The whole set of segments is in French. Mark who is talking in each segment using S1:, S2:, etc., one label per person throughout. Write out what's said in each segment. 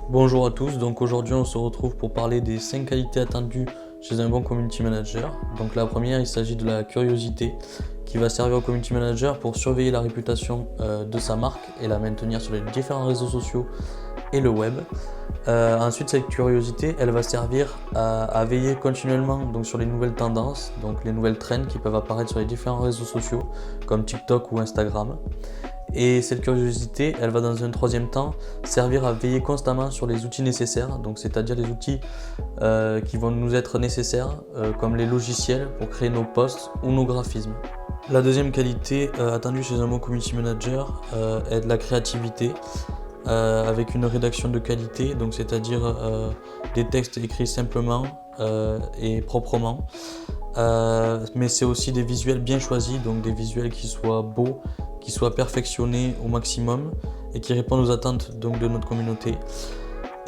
S1: Bonjour à tous, donc aujourd'hui on se retrouve pour parler des 5 qualités attendues chez un bon community manager. Donc la première, il s'agit de la curiosité qui va servir au community manager pour surveiller la réputation de sa marque et la maintenir sur les différents réseaux sociaux et le web. Ensuite, cette curiosité, elle va servir à veiller continuellement donc, sur les nouvelles tendances, donc les nouvelles trends qui peuvent apparaître sur les différents réseaux sociaux comme TikTok ou Instagram. Et cette curiosité, elle va dans un troisième temps servir à veiller constamment sur les outils nécessaires, donc c'est-à-dire les outils qui vont nous être nécessaires, comme les logiciels pour créer nos posts ou nos graphismes. La deuxième qualité attendue chez un bon community manager est de la créativité, avec une rédaction de qualité, donc c'est-à-dire des textes écrits simplement et proprement. Mais c'est aussi des visuels bien choisis, donc des visuels qui soient beaux, qui soient perfectionnés au maximum et qui répondent aux attentes donc, de notre communauté.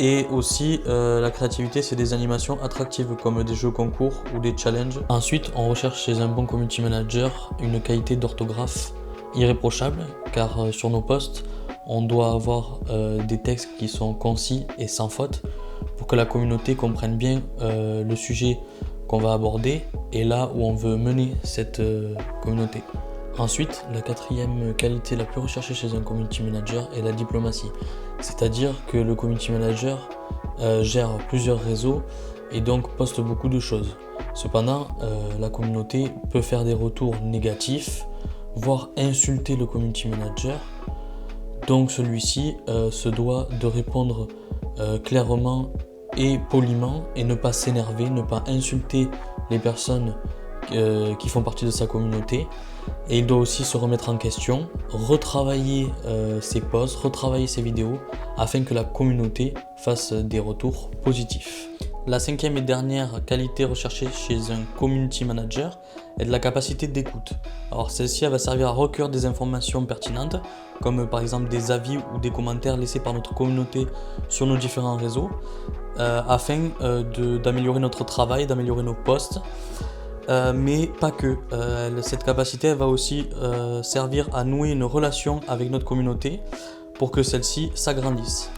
S1: Et aussi la créativité, c'est des animations attractives comme des jeux concours ou des challenges. Ensuite, on recherche chez un bon community manager une qualité d'orthographe irréprochable, car sur nos posts, on doit avoir des textes qui sont concis et sans faute pour que la communauté comprenne bien le sujet qu'on va aborder et là où on veut mener cette communauté. Ensuite, la quatrième qualité la plus recherchée chez un community manager est la diplomatie. C'est-à-dire que le community manager gère plusieurs réseaux et donc poste beaucoup de choses. Cependant, la communauté peut faire des retours négatifs, voire insulter le community manager. Donc celui-ci se doit de répondre clairement et poliment et ne pas s'énerver, ne pas insulter les personnes qui font partie de sa communauté. Et il doit aussi se remettre en question, retravailler ses posts, retravailler ses vidéos afin que la communauté fasse des retours positifs. La cinquième et dernière qualité recherchée chez un community manager est de la capacité d'écoute. Alors celle-ci, elle va servir à recueillir des informations pertinentes, comme par exemple des avis ou des commentaires laissés par notre communauté sur nos différents réseaux, afin d'améliorer notre travail, d'améliorer nos posts. Mais pas que. Cette capacité elle va aussi servir à nouer une relation avec notre communauté pour que celle-ci s'agrandisse.